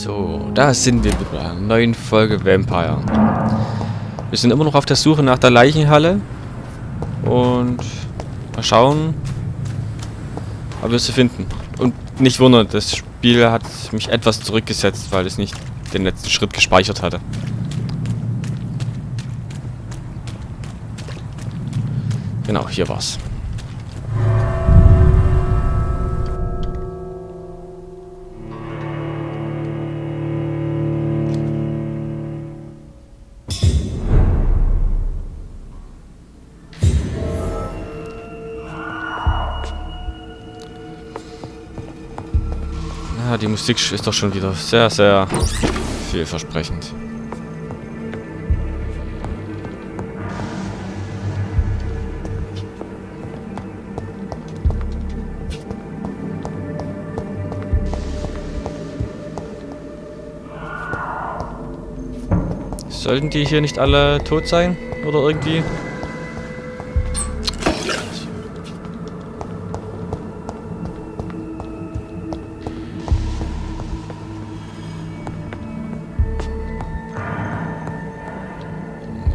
So, da sind wir mit einer neuen Folge Vampyr. Wir sind immer noch auf der Suche nach der Leichenhalle. Und mal schauen, ob wir sie finden. Und nicht wundern, das Spiel hat mich etwas zurückgesetzt, weil es nicht den letzten Schritt gespeichert hatte. Genau, hier war's. Ja, die Musik ist doch schon wieder sehr, sehr vielversprechend. Sollten die hier nicht alle tot sein? Oder irgendwie?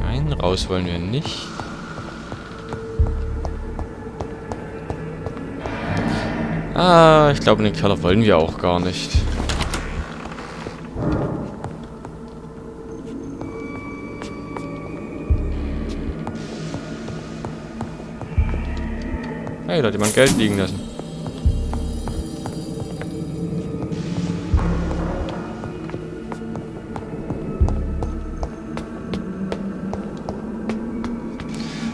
Nein, raus wollen wir nicht. Ah, ich glaube, in den Keller wollen wir auch gar nicht. Hey, da hat jemand Geld liegen lassen.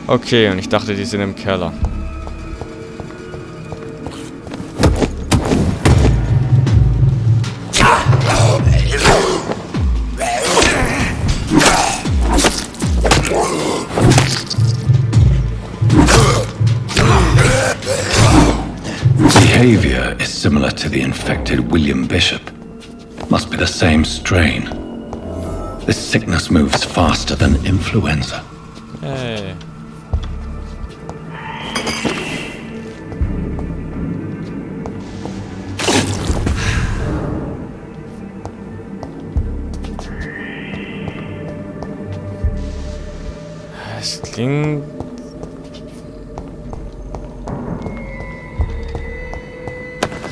Okay, und ich dachte, die sind im Keller. Behavior is similar to the infected William Bishop. Must be the same strain. This sickness moves faster than influenza. Hey. Es klingt...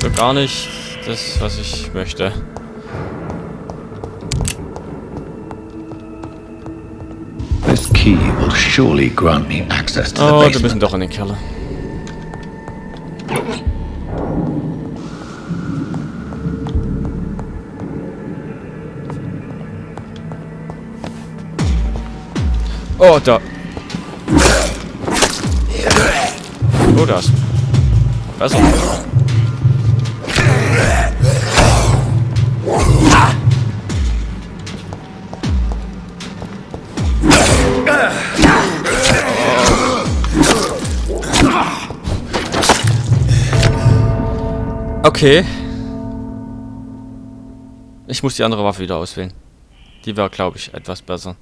so gar nicht das, was ich möchte. This key will surely grant me access to the Oh, wir basement. müssen doch in den Keller. Oh, da. Oh, das. Besser. Okay. Ich muss die andere Waffe wieder auswählen. Die wäre, glaube ich, etwas besser.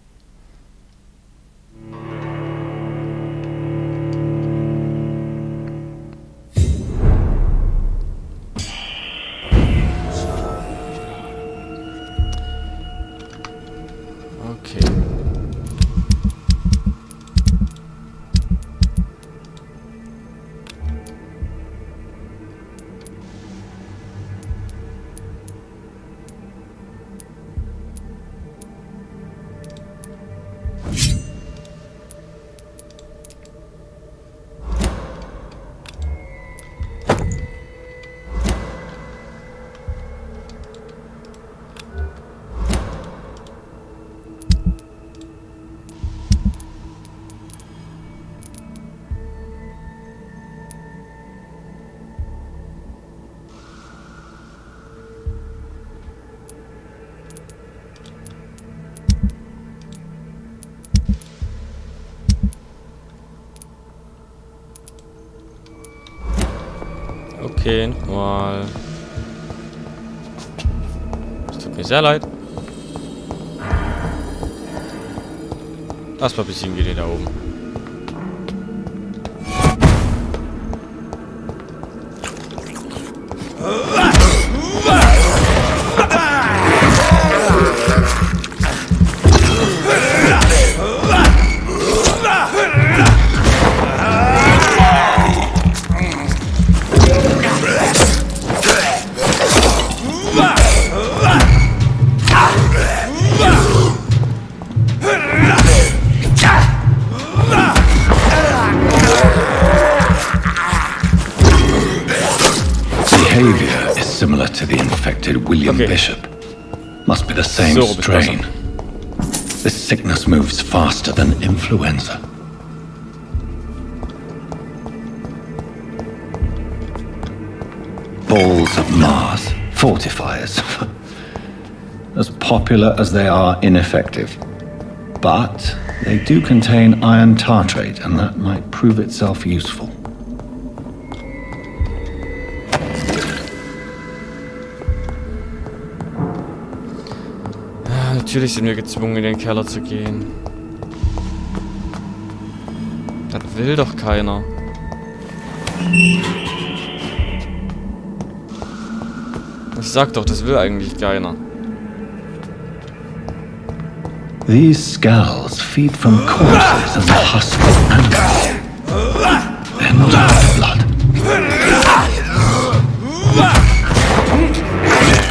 Okay. Okay, nochmal. Es tut mir sehr leid. Erstmal besiegen wir den da oben. behavior is similar to the infected William Bishop. Must be the same strain. This sickness moves faster than influenza. Balls of Mars, fortifiers. As popular as they are ineffective. But they do contain iron tartrate, and that might prove itself useful. Ja, natürlich sind wir gezwungen, in den Keller zu gehen. Das will doch keiner. Ich sag doch, das will eigentlich keiner. These skulls feed from corpses and the husk of animals. They're not out of blood.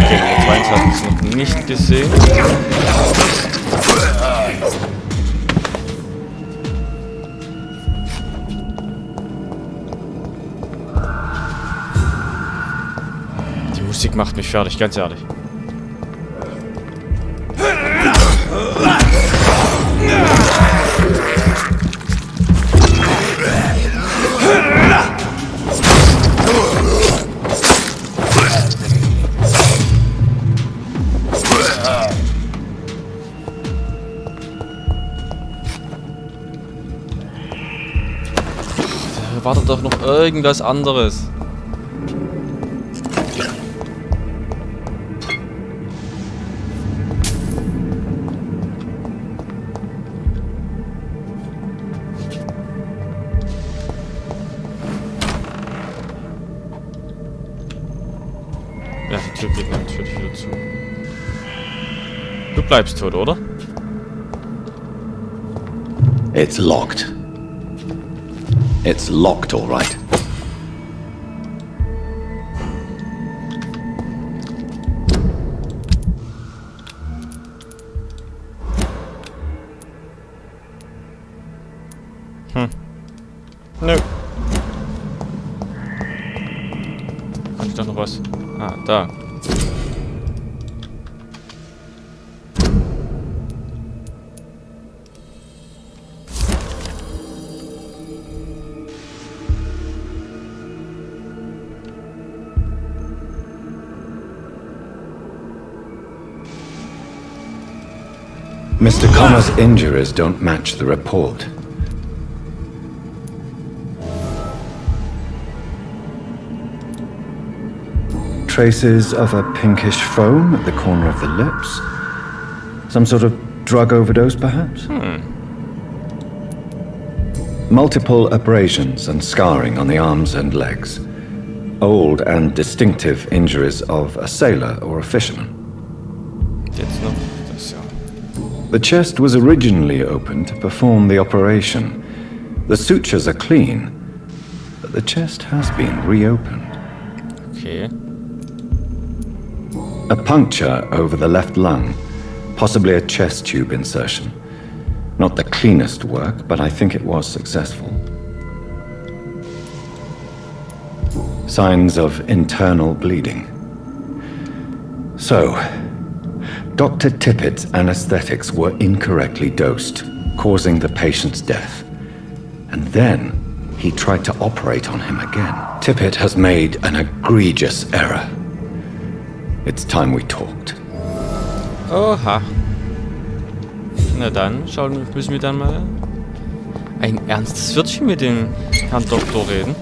Okay, die 22 ist noch nicht gesehen. Die Musik macht mich fertig, ganz ehrlich. Wartet doch noch irgendwas anderes. Ja, die Tür geht natürlich wieder zu. Du bleibst tot, oder? It's locked. It's locked, all right. Nö. Kann ich doch noch was? Ah, da. Mr. Connor's injuries don't match the report. Traces of a pinkish foam at the corner of the lips. Some sort of drug overdose, perhaps? Multiple abrasions and scarring on the arms and legs. Old and distinctive injuries of a sailor or a fisherman. Jetzt noch das, ja. The chest was originally opened to perform the operation. The sutures are clean, but the chest has been reopened. Okay. A puncture over the left lung, possibly a chest tube insertion. Not the cleanest work, but I think it was successful. Signs of internal bleeding. So, Dr. Tippett's anesthetics were incorrectly dosed, causing the patient's death. And then he tried to operate on him again. Tippett has made an egregious error. It's time we talked. Oha. Na dann, müssen wir dann mal ein ernstes Wörtchen mit dem Herrn Doktor reden.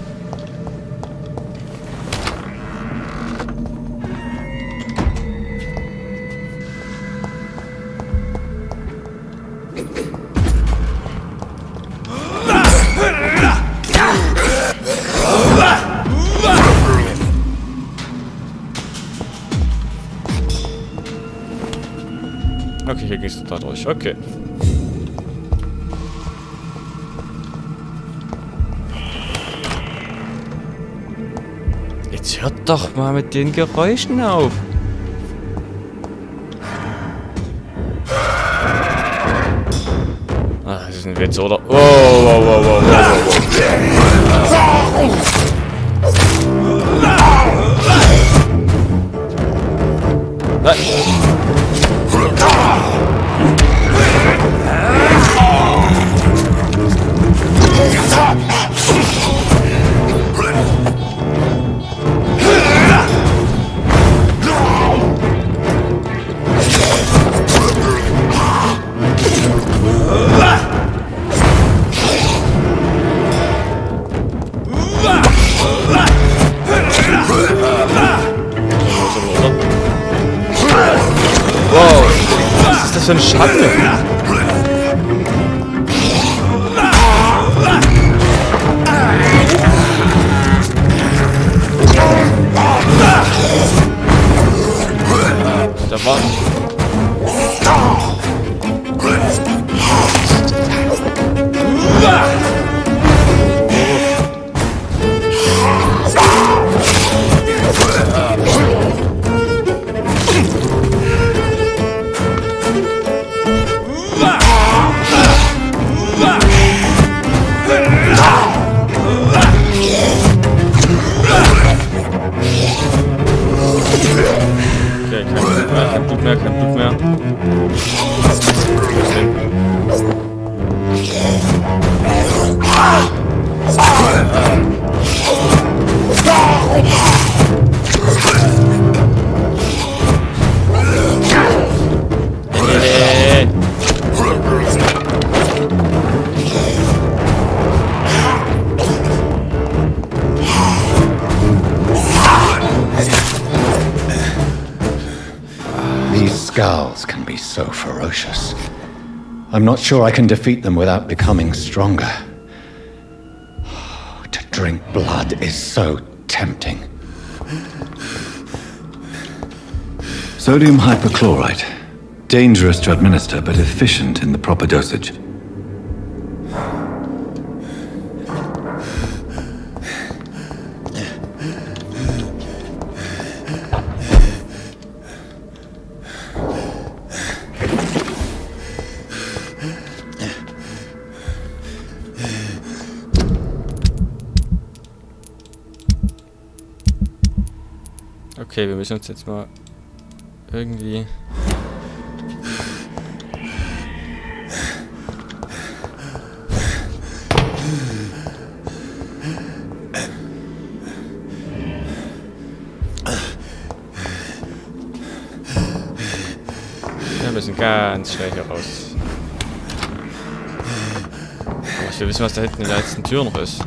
Okay, hier gehst du da durch. Okay. Jetzt hört doch mal mit den Geräuschen auf. Ah, das ist ein Witz, oder? Oh, wow, wow, wow, wow, wow. Wow, was ist das für ein Schatten? Da war... Kein Blut mehr, kein Blut mehr. Skulls can be so ferocious. I'm not sure I can defeat them without becoming stronger. To drink blood is so tempting. Sodium hypochlorite. Dangerous to administer, but efficient in the proper dosage. Okay, wir müssen uns jetzt mal irgendwie... Wir müssen ganz schnell hier raus. Aber ich will wissen, was da hinten in der letzten Tür noch ist.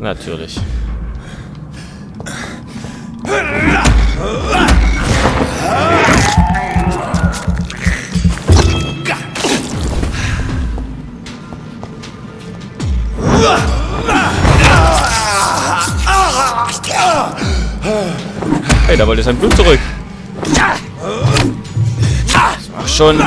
Natürlich. Hey, da wollte sein Blut zurück. Ach schon.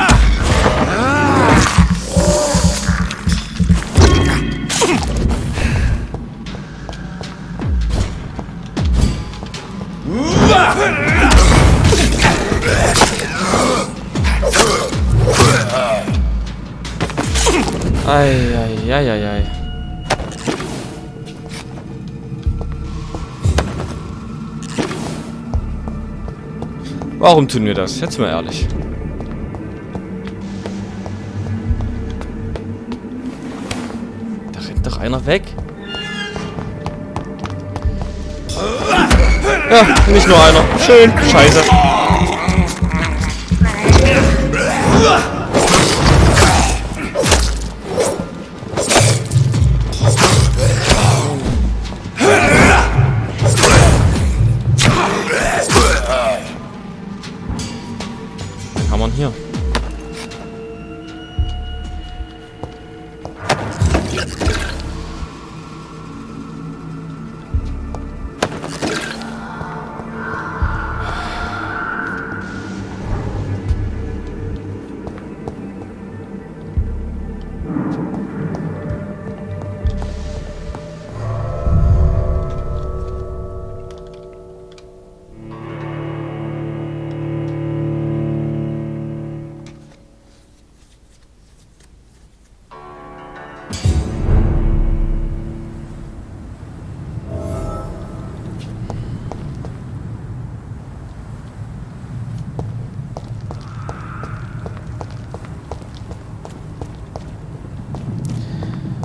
Ei. Warum tun wir das? Jetzt mal ehrlich. Da rennt doch einer weg. Ja, nicht nur einer. Schön. Scheiße. Kann man hier.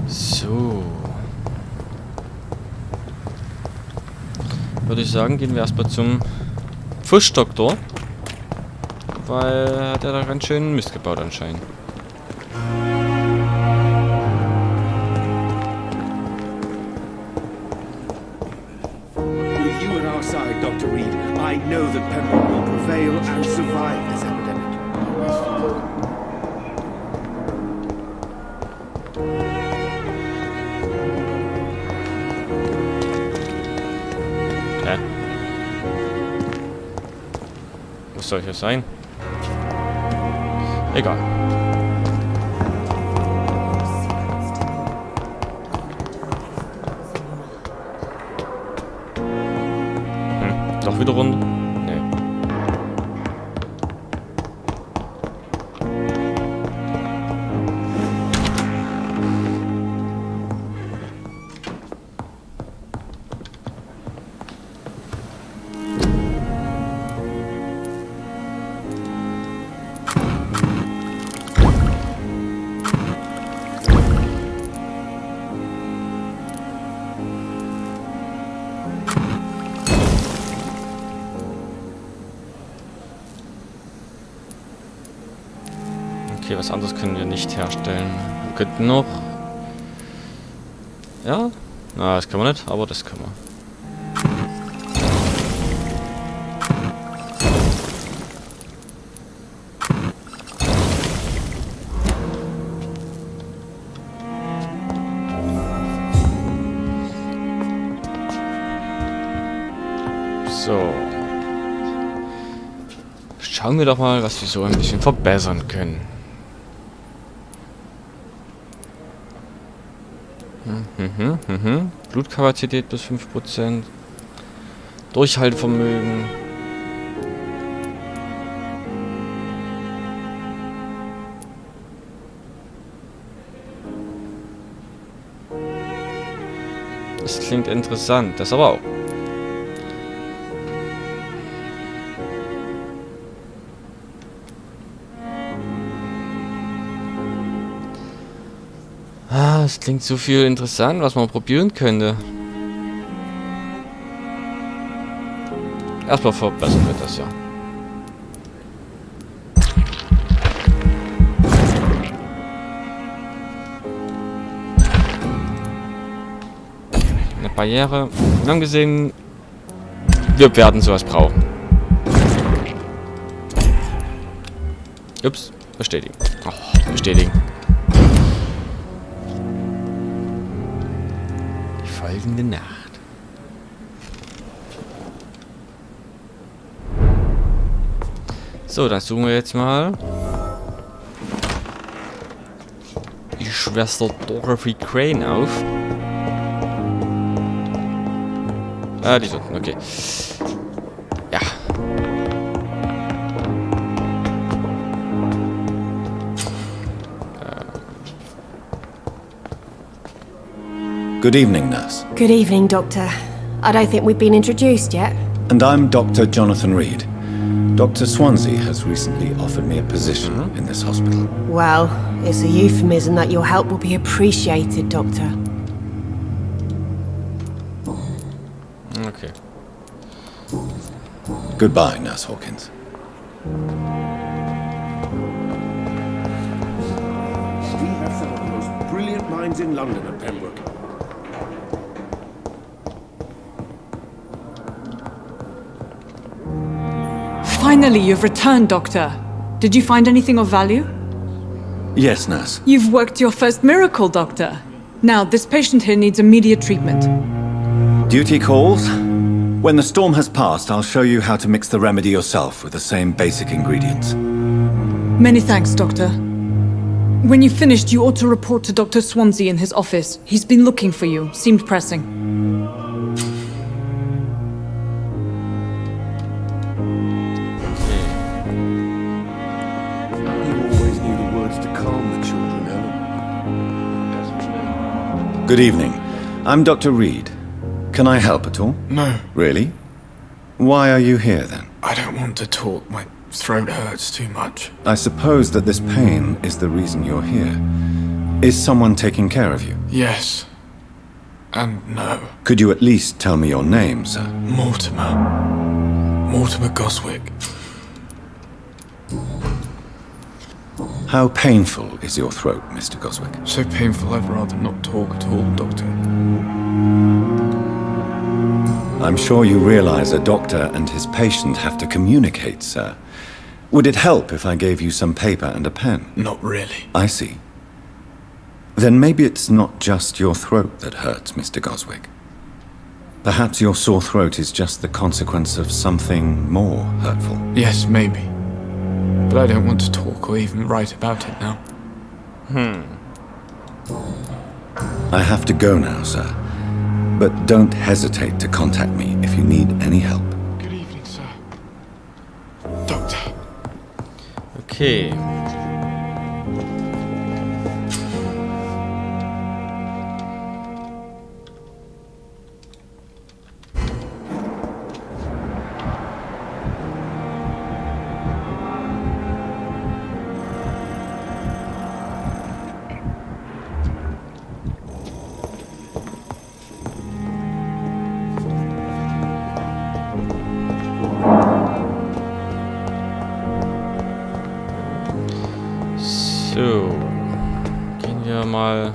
So. Würde ich sagen, gehen wir erstmal zum Fuschdoktor. Weil hat er da ganz schön Mist gebaut anscheinend. With you at our side, Dr. Reed, I know that Pembroke will prevail and survive this epidemic. Was soll das sein? Egal. Doch wieder runter? Nee. Okay, was anderes können wir nicht herstellen. Wir könnten noch... Ja? Na, das können wir nicht, aber das können wir. So. Schauen wir doch mal, was wir so ein bisschen verbessern können. Blutkapazität bis 5%. Durchhaltevermögen. Das klingt interessant, das aber auch. Es klingt so viel interessant, was man probieren könnte. Erstmal verbessern wir das ja. Eine Barriere. Wir haben gesehen, wir werden sowas brauchen. Ups, bestätigen. Oh, bestätigen. Folgende Nacht. So, dann suchen wir jetzt mal die Schwester Dorothy Crane auf. Ah, die ist unten, okay. Ja. Good evening, nurse. Good evening, Doctor. I don't think we've been introduced yet. And I'm Dr. Jonathan Reed. Dr. Swansea has recently offered me a position in this hospital. Well, it's a euphemism that your help will be appreciated, Doctor. Okay. Goodbye, Nurse Hawkins. We have some of the most brilliant minds in London at Pembroke. Finally, you've returned, Doctor. Did you find anything of value? Yes, nurse. You've worked your first miracle, Doctor. Now, this patient here needs immediate treatment. Duty calls. When the storm has passed, I'll show you how to mix the remedy yourself with the same basic ingredients. Many thanks, Doctor. When you've finished, you ought to report to Dr. Swansea in his office. He's been looking for you. Seemed pressing. Good evening. I'm Dr. Reed. Can I help at all? No, Really? Why are you here then? I don't want to talk. My throat hurts too much. I suppose that this pain is the reason you're here. Is someone taking care of you? Yes. And no. Could you at least tell me your name, sir? Mortimer. Mortimer Goswick. How painful is your throat, Mr. Goswick? So painful I'd rather not talk at all, Doctor. I'm sure you realize a doctor and his patient have to communicate, sir. Would it help if I gave you some paper and a pen? Not really. I see. Then maybe it's not just your throat that hurts, Mr. Goswick. Perhaps your sore throat is just the consequence of something more hurtful. Yes, maybe. But I don't want to talk or even write about it now. I have to go now, sir. But don't hesitate to contact me if you need any help. Good evening, sir. Doctor. Okay. So, gehen wir mal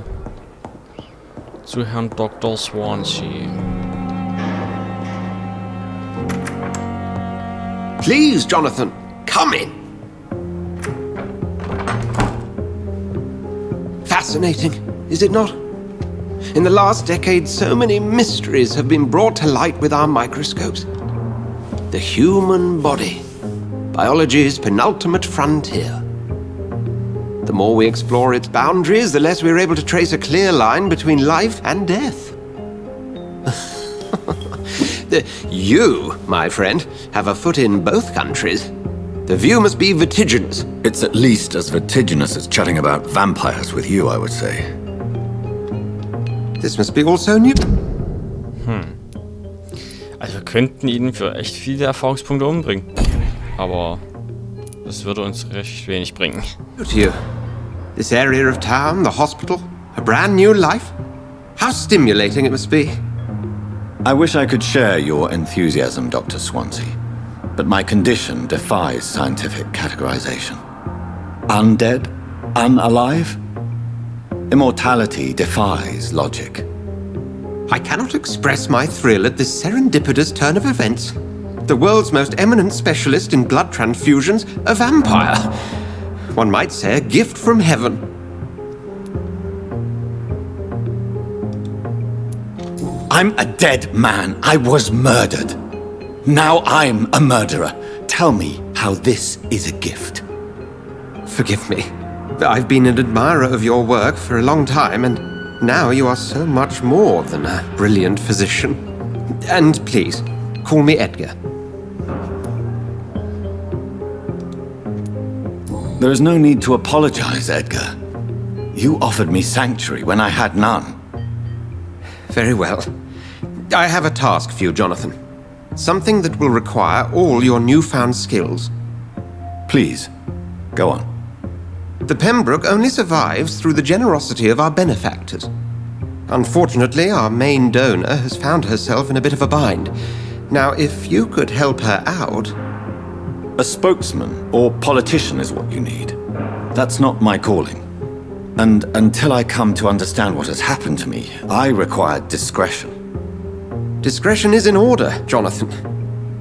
zu Herrn Dr. Swansea. Please, Jonathan, come in. Fascinating, is it not? In the last decade, so many mysteries have been brought to light with our microscopes. The human body, biology's penultimate frontier. The more we explore its boundaries, the less we're able to trace a clear line between life and death. You, my friend, have a foot in both countries. The view must be vertiginous. It's at least as vertiginous as chatting about vampires with you, I would say. This must be also new. Also wir könnten ihn für echt viele Erfahrungspunkte umbringen. Aber das würde uns recht wenig bringen. To you. This area of town, the hospital, a brand new life. How stimulating it must be. I wish I could share your enthusiasm, Dr. Swansea, but my condition defies scientific categorization. Undead? Unalive? Immortality defies logic. I cannot express my thrill at this serendipitous turn of events. The world's most eminent specialist in blood transfusions, a vampire. One might say a gift from heaven. I'm a dead man. I was murdered. Now I'm a murderer. Tell me how this is a gift. Forgive me. I've been an admirer of your work for a long time, and now you are so much more than a brilliant physician. And please, call me Edgar. There is no need to apologize, Edgar. You offered me sanctuary when I had none. Very well. I have a task for you, Jonathan. Something that will require all your newfound skills. Please, go on. The Pembroke only survives through the generosity of our benefactors. Unfortunately, our main donor has found herself in a bit of a bind. Now, if you could help her out... A spokesman or politician is what you need. That's not my calling. And until I come to understand what has happened to me, I require discretion. Discretion is in order, Jonathan.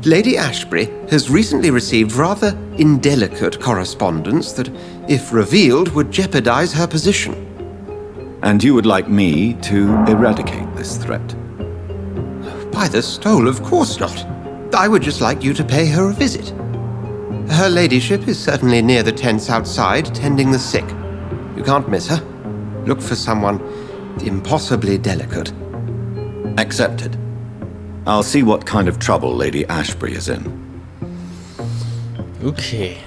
Lady Ashbury has recently received rather indelicate correspondence that, if revealed, would jeopardize her position. And you would like me to eradicate this threat? By the stole, of course not. I would just like you to pay her a visit. Her ladyship is certainly near the tents outside, tending the sick. You can't miss her. Look for someone impossibly delicate. Accepted. I'll see what kind of trouble Lady Ashbury is in. Okay.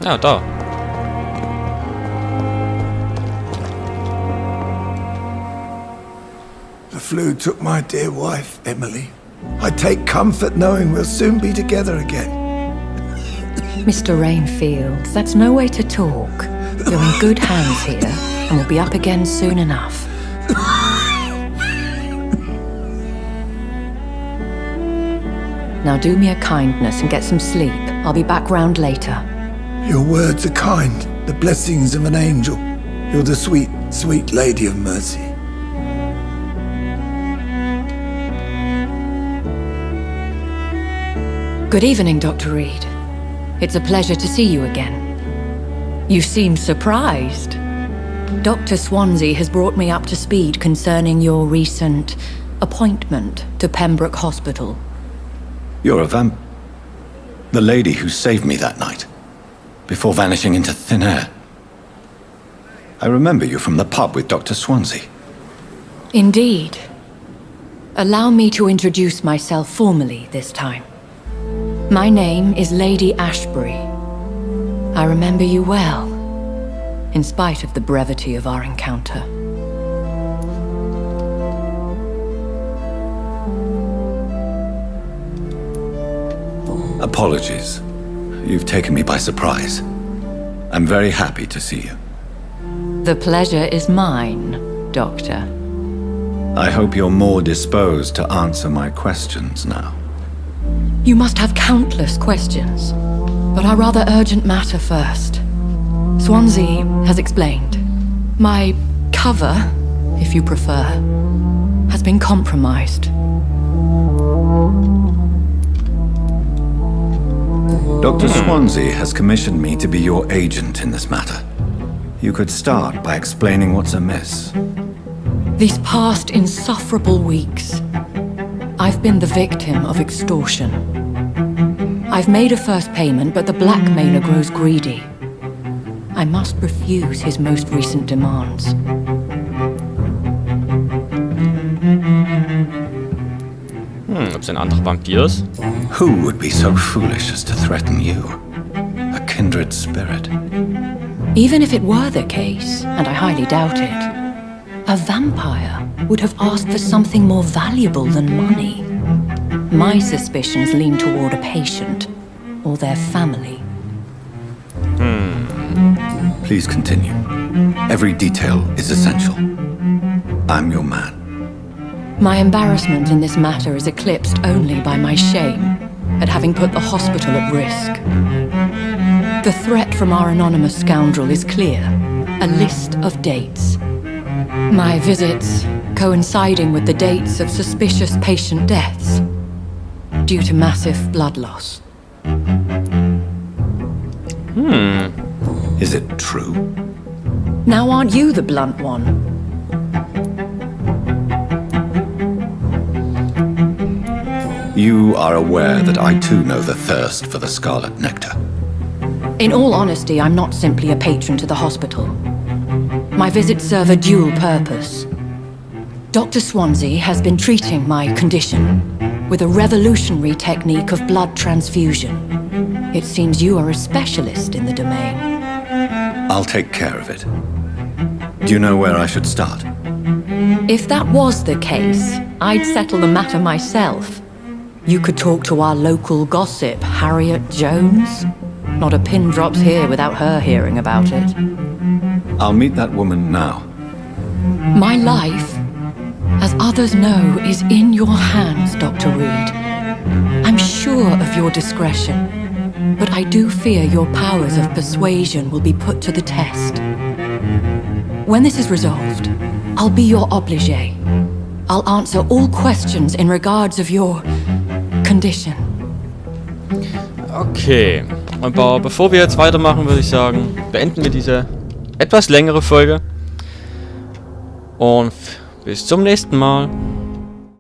Ja, da. The flu took my dear wife, Emily. I take comfort knowing we'll soon be together again. Mr. Rainfield, that's no way to talk. You're in good hands here, and we'll be up again soon enough. Now do me a kindness and get some sleep. I'll be back round later. Your words are kind, the blessings of an angel. You're the sweet, sweet lady of mercy. Good evening, Dr. Reed. It's a pleasure to see you again. You seem surprised. Dr. Swansea has brought me up to speed concerning your recent appointment to Pembroke Hospital. You're a the lady who saved me that night, before vanishing into thin air. I remember you from the pub with Dr. Swansea. Indeed. Allow me to introduce myself formally this time. My name is Lady Ashbury. I remember you well, in spite of the brevity of our encounter. Apologies. You've taken me by surprise. I'm very happy to see you. The pleasure is mine, Doctor. I hope you're more disposed to answer my questions now. You must have countless questions, but our rather urgent matter first. Swansea has explained. My cover, if you prefer, has been compromised. Dr. Swansea has commissioned me to be your agent in this matter. You could start by explaining what's amiss. These past insufferable weeks, I've been the victim of extortion. I've made a first payment, but the blackmailer grows greedy. I must refuse his most recent demands. Ob es ein anderer Vampir ist? Who would be so foolish as to threaten you? A kindred spirit. Even if it were the case, and I highly doubt it, a vampire would have asked for something more valuable than money. My suspicions lean toward a patient or their family. Please continue. Every detail is essential. I'm your man. My embarrassment in this matter is eclipsed only by my shame at having put the hospital at risk. The threat from our anonymous scoundrel is clear. A list of dates. My visits coinciding with the dates of suspicious patient deaths due to massive blood loss. Is it true? Now aren't you the blunt one? You are aware that I too know the thirst for the scarlet nectar. In all honesty, I'm not simply a patron to the hospital. My visits serve a dual purpose. Dr. Swansea has been treating my condition with a revolutionary technique of blood transfusion. It seems you are a specialist in the domain. I'll take care of it. Do you know where I should start? If that was the case, I'd settle the matter myself. You could talk to our local gossip, Harriet Jones. Not a pin drops here without her hearing about it. I'll meet that woman now. My life, as others know, is in your hands, Dr. Reed. I'm sure of your discretion, but I do fear your powers of persuasion will be put to the test. When this is resolved, I'll be your obligé. I'll answer all questions in regards of your condition. Okay, aber bevor wir jetzt weitermachen, würde ich sagen, beenden wir diese etwas längere Folge. Und bis zum nächsten Mal.